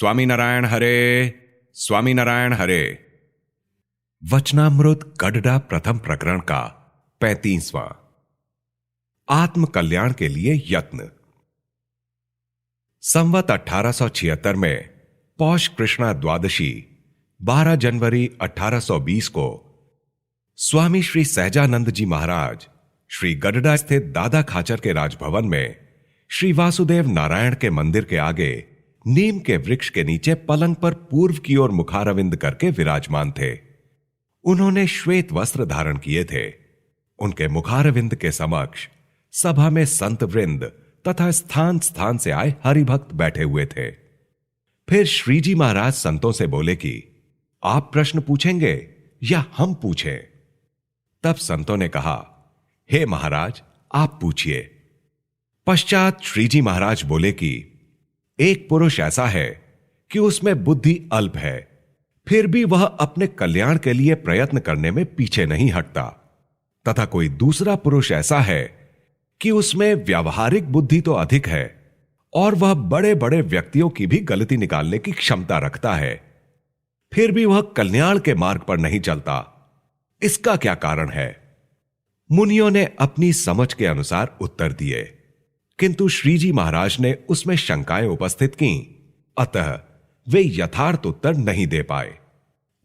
स्वामीनारायण हरे, स्वामीनारायण हरे। वचनामृत गडडा प्रथम प्रकरण का 35वां। आत्म कल्याण के लिए यत्न। संवत 1876 में पौष कृष्णा द्वादशी 12 जनवरी 1820 को स्वामी श्री सहजानंद जी महाराज श्री गडडा स्थित दादा खाचर के राजभवन में श्री वासुदेव नारायण के मंदिर के आगे नीम के वृक्ष के नीचे पलंग पर पूर्व की ओर मुखारविंद करके विराजमान थे। उन्होंने श्वेत वस्त्र धारण किए थे। उनके मुखारविंद के समक्ष सभा में संत वृंद तथा स्थान स्थान से आए हरिभक्त बैठे हुए थे। फिर श्रीजी महाराज संतों से बोले कि आप प्रश्न पूछेंगे या हम पूछें? तब संतों ने कहा, हे महाराज, आप पूछिए। पश्चात श्रीजी महाराज बोले कि एक पुरुष ऐसा है कि उसमें बुद्धि अल्प है, फिर भी वह अपने कल्याण के लिए प्रयत्न करने में पीछे नहीं हटता, तथा कोई दूसरा पुरुष ऐसा है कि उसमें व्यावहारिक बुद्धि तो अधिक है और वह बड़े बड़े व्यक्तियों की भी गलती निकालने की क्षमता रखता है, फिर भी वह कल्याण के मार्ग पर नहीं चलता। इसका क्या कारण है? मुनियों ने अपनी समझ के अनुसार उत्तर दिए, किंतु श्रीजी महाराज ने उसमें शंकाएं उपस्थित की, अतः वे यथार्थ उत्तर नहीं दे पाए।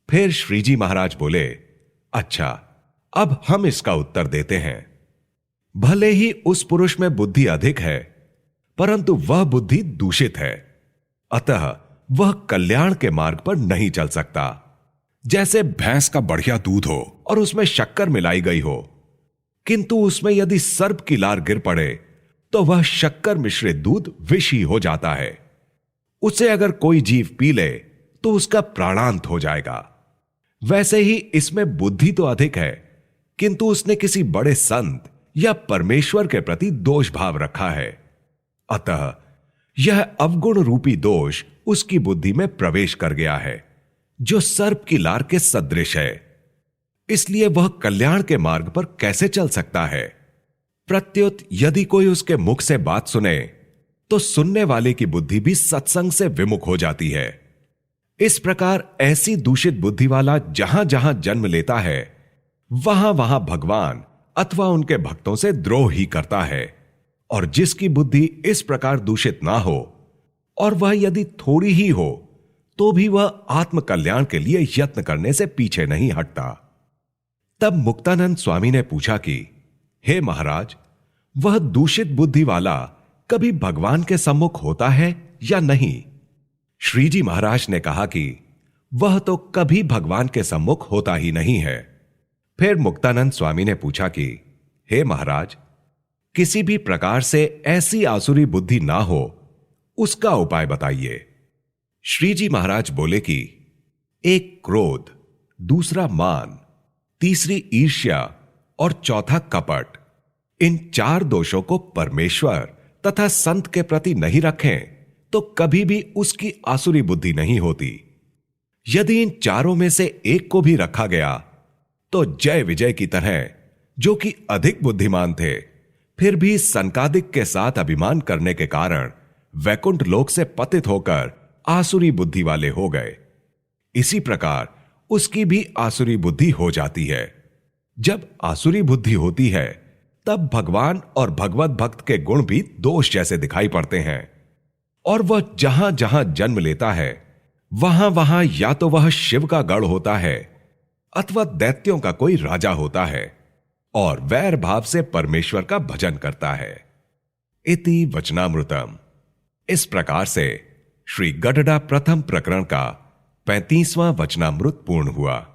फिर श्रीजी महाराज बोले, अच्छा, अब हम इसका उत्तर देते हैं। भले ही उस पुरुष में बुद्धि अधिक है, परंतु वह बुद्धि दूषित है, अतः वह कल्याण के मार्ग पर नहीं चल सकता। जैसे भैंस का बढ़िया दूध हो और उसमें शक्कर मिलाई गई हो, किंतु उसमें यदि सर्प की लार गिर पड़े तो वह शक्कर मिश्रित दूध विषी हो जाता है। उसे अगर कोई जीव पी ले तो उसका प्राणांत हो जाएगा। वैसे ही इसमें बुद्धि तो अधिक है, किंतु उसने किसी बड़े संत या परमेश्वर के प्रति दोष भाव रखा है, अतः यह अवगुण रूपी दोष उसकी बुद्धि में प्रवेश कर गया है, जो सर्प की लार के सदृश है। इसलिए वह कल्याण के मार्ग पर कैसे चल सकता है? प्रत्युत यदि कोई उसके मुख से बात सुने तो सुनने वाले की बुद्धि भी सत्संग से विमुख हो जाती है। इस प्रकार ऐसी दूषित बुद्धि वाला जहां जहां जन्म लेता है, वहां वहां भगवान अथवा उनके भक्तों से द्रोह ही करता है। और जिसकी बुद्धि इस प्रकार दूषित ना हो और वह यदि थोड़ी ही हो तो भी वह आत्म कल्याण के लिए यत्न करने से पीछे नहीं हटता। तब मुक्तानंद स्वामी ने पूछा कि हे महाराज, वह दूषित बुद्धि वाला कभी भगवान के सम्मुख होता है या नहीं? श्रीजी महाराज ने कहा कि वह तो कभी भगवान के सम्मुख होता ही नहीं है। फिर मुक्तानंद स्वामी ने पूछा कि हे महाराज, किसी भी प्रकार से ऐसी आसुरी बुद्धि ना हो, उसका उपाय बताइए। श्रीजी महाराज बोले कि एक क्रोध, दूसरा मान, तीसरी ईर्ष्या और चौथा कपट, इन 4 दोषों को परमेश्वर तथा संत के प्रति नहीं रखें तो कभी भी उसकी आसुरी बुद्धि नहीं होती। यदि इन 4 में से एक को भी रखा गया तो जय विजय की तरह, जो कि अधिक बुद्धिमान थे, फिर भी सनकादिक के साथ अभिमान करने के कारण वैकुंठ लोक से पतित होकर आसुरी बुद्धि वाले हो गए। इसी प्रकार उसकी भी आसुरी बुद्धि हो जाती है। जब आसुरी बुद्धि होती है तब भगवान और भगवत भक्त के गुण भी दोष जैसे दिखाई पड़ते हैं, और वह जहां जहां जन्म लेता है वहां वहां या तो वह शिव का गढ़ होता है अथवा दैत्यों का कोई राजा होता है और वैर भाव से परमेश्वर का भजन करता है। इति वचनामृतम। इस प्रकार से श्री गडडा प्रथम प्रकरण का 35वां वचनामृत पूर्ण हुआ।